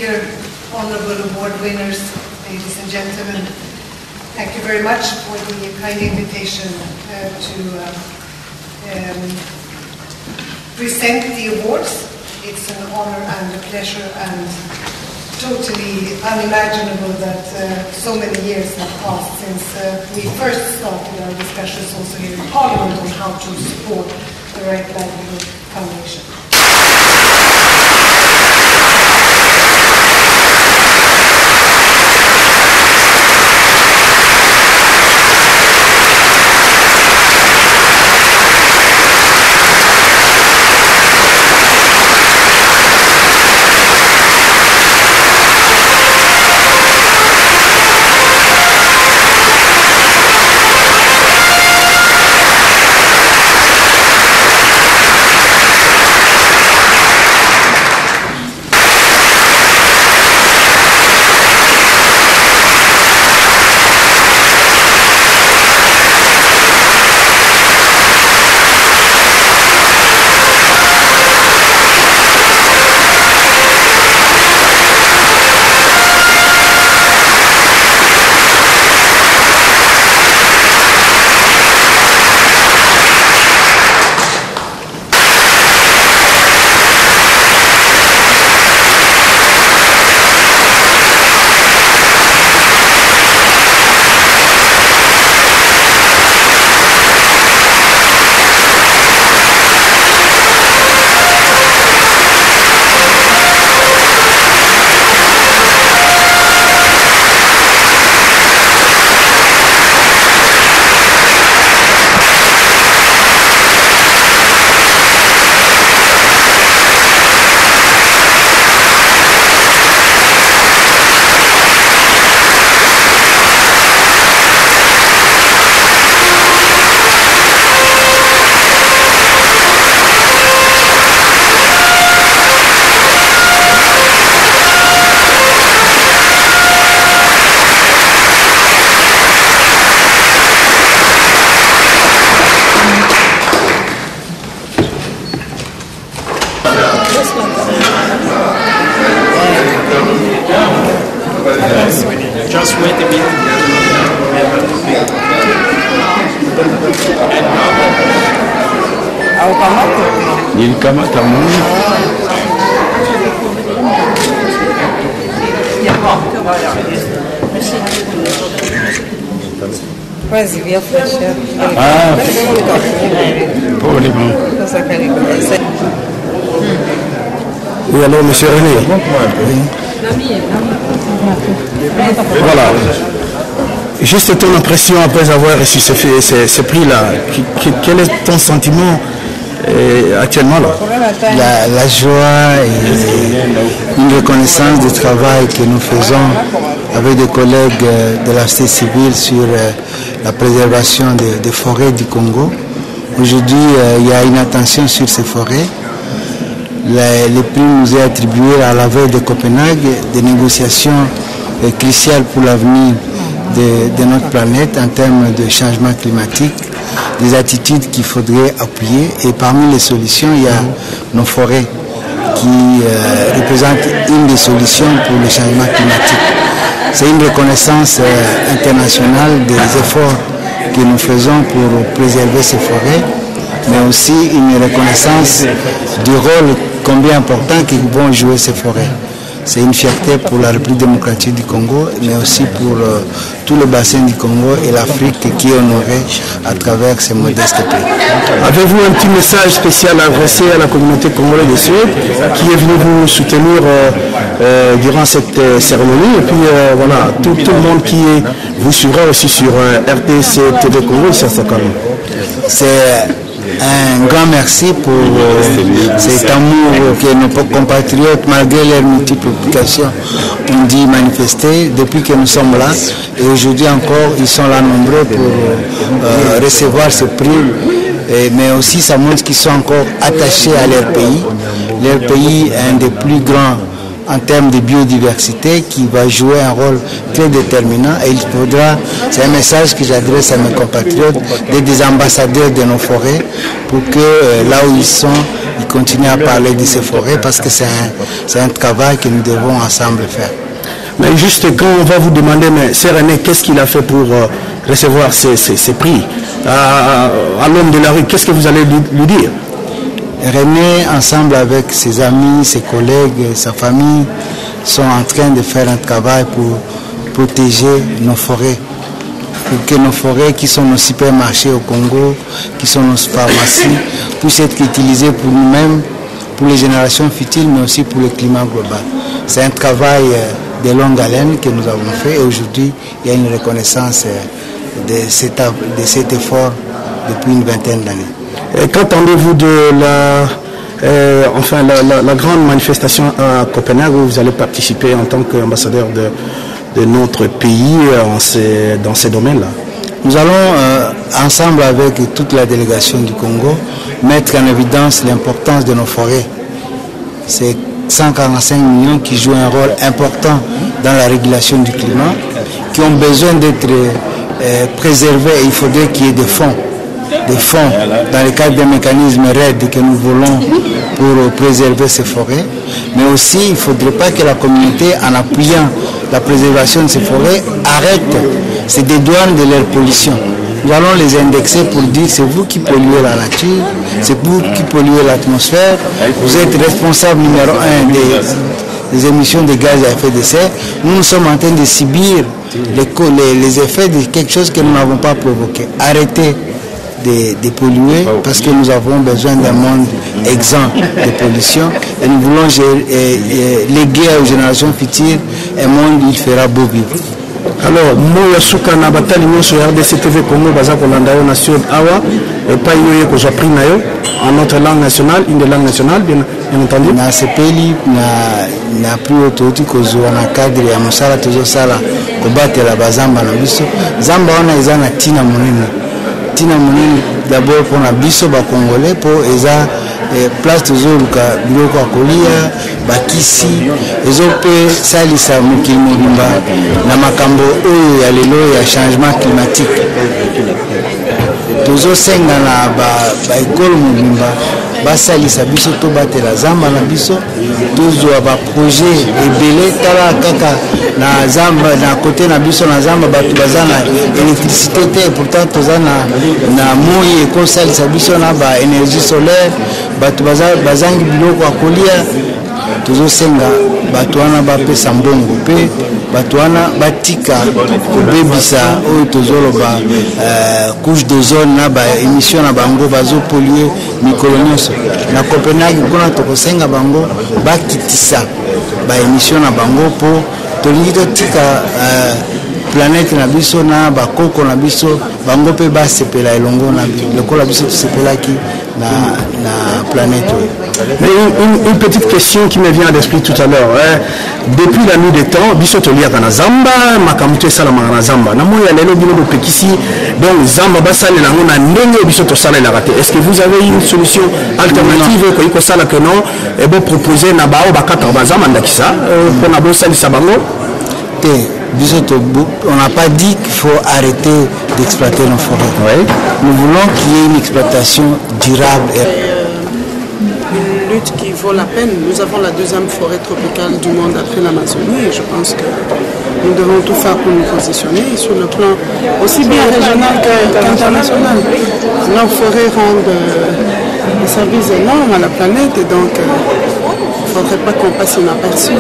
Speaker, honourable award winners, ladies and gentlemen, thank you very much for the kind invitation to present the awards. It's an honour and a pleasure and totally unimaginable that so many years have passed since we first started our discussions also here in Parliament on how to support the Right Livelihood Foundation. Just wait a bit. Nilikamata Mungu. Quasi via flasher. Ah, pole bon. Oui, alors, monsieur René. Voilà. Juste ton impression après avoir reçu ce prix-là. Quel est ton sentiment actuellement là? La joie et une reconnaissance du travail que nous faisons avec des collègues de la société civile sur la préservation des forêts du Congo. Aujourd'hui, il y a une attention sur ces forêts. Le prix nous est attribué à la veille de Copenhague, des négociations cruciales pour l'avenir de notre planète en termes de changement climatique, des attitudes qu'il faudrait appuyer. Et parmi les solutions, il y a nos forêts qui représentent une des solutions pour le changement climatique. C'est une reconnaissance internationale des efforts que nous faisons pour préserver ces forêts, mais aussi une reconnaissance du rôle combien important que vont jouer ces forêts. C'est une fierté pour la République démocratique du Congo, mais aussi pour tout le bassin du Congo et l'Afrique qui est honorée à travers ces modestes pays. Avez-vous un petit message spécial à adresser à la communauté congolaise de Suède qui est venue vous soutenir durant cette cérémonie, et puis voilà, tout le monde qui vous suivra aussi sur RTC TV Congo ici à Sakalo. C'est un grand merci pour cet amour que nos compatriotes, malgré leurs multiples publications, ont dit manifester depuis que nous sommes là. Et aujourd'hui encore, ils sont là nombreux pour recevoir ce prix. Mais aussi, ça montre qu'ils sont encore attachés à leur pays. Leur pays est un des plus grands en termes de biodiversité qui va jouer un rôle très déterminant. Et il faudra, c'est un message que j'adresse à mes compatriotes, d'être des ambassadeurs de nos forêts pour que là où ils sont, ils continuent à parler de ces forêts parce que c'est un travail que nous devons ensemble faire. Mais juste quand on va vous demander, mais René, qu'est-ce qu'il a fait pour recevoir ces prix à l'homme de la rue, qu'est-ce que vous allez lui dire? René, ensemble avec ses amis, ses collègues, sa famille, sont en train de faire un travail pour protéger nos forêts. Pour que nos forêts, qui sont nos supermarchés au Congo, qui sont nos pharmacies, puissent être utilisées pour nous-mêmes, pour les générations futures, mais aussi pour le climat global. C'est un travail de longue haleine que nous avons fait et aujourd'hui, il y a une reconnaissance de cet effort depuis une vingtaine d'années. Qu'entendez-vous de la grande manifestation à Copenhague où vous allez participer en tant qu'ambassadeur de notre pays dans ces domaines-là? Nous allons, ensemble avec toute la délégation du Congo, mettre en évidence l'importance de nos forêts. C'est 145 millions qui jouent un rôle important dans la régulation du climat, qui ont besoin d'être préservés. Il faudrait qu'il y ait des fonds dans le cadre des mécanismes RED que nous voulons pour préserver ces forêts. Mais aussi, il ne faudrait pas que la communauté, en appuyant la préservation de ces forêts, arrête ces dédouanes de leur pollution. Nous allons les indexer pour dire c'est vous qui polluez la nature, c'est vous qui polluez l'atmosphère, vous êtes responsable numéro 1 des émissions de gaz à effet de serre. Nous sommes en train de subir les effets de quelque chose que nous n'avons pas provoqué. Arrêtez de polluer parce que nous avons besoin d'un monde exempt de pollution et nous voulons léguer aux générations futures un monde où il fera beau vivre. Alors, moi, suka na batali nyonso ya RDC TV Congo baza kolanda yo nation awa et pas yo ko pris na yo en notre langue nationale, une des langues nationales bien entendu. Na sepeli na plus autorité ko zo na cadre ya mosala tozo sala ko batela bazamba na biso. Zamba wana eza na tina monene d'abord pour na biso ba congolais pour eza place tozoluka biloko ya kolia bakisi ezope salisa mokili mobimba na makambo oyo ya lelo ya changement climatique. Tozosenga na baekolo mobimba basalisa biso tobatela zamba na biso tozwa baprojet ebele tala kaka na zamba na kote na biso na zamba bato baza na électricité te pourtant toza na moi ekosalisa biso na ba énergie solaire bato bazangi biloko ya kolia. Tozosenga bato wana bapesa mbongo mpe bato wana batika kobebisa oyo tozoloba couche d'ozone na baémission na bango bazopolue mikolo nyonso na Copenhague kuna tokosenga bango bakitisa baémission na bango mpo tolingi totika planète na biso na bakoko na biso bango mpe basepela elongo na lokola biso tosepelaki na planète. Mais une petite question qui me vient à l'esprit tout à l'heure. Depuis la nuit des temps, biso toliaka na zamba, makamuto salama na zamba. Na moya lelo bino pekisi, donc zamba basale na ngona ndenge biso to sala la raté. Est-ce que vous avez une solution alternative ko iko sala que non et bon proposer na bao bakata bazamba ndakisa pour na bo sali sabango? On n'a pas dit qu'il faut arrêter d'exploiter nos forêts. Oui. Nous voulons qu'il y ait une exploitation durable. Une lutte qui vaut la peine. Nous avons la deuxième forêt tropicale du monde après l'Amazonie et je pense que nous devons tout faire pour nous positionner sur le plan aussi bien régional qu'international. Nos forêts rendent des services énormes à la planète et donc il ne faudrait pas qu'on passe inaperçu.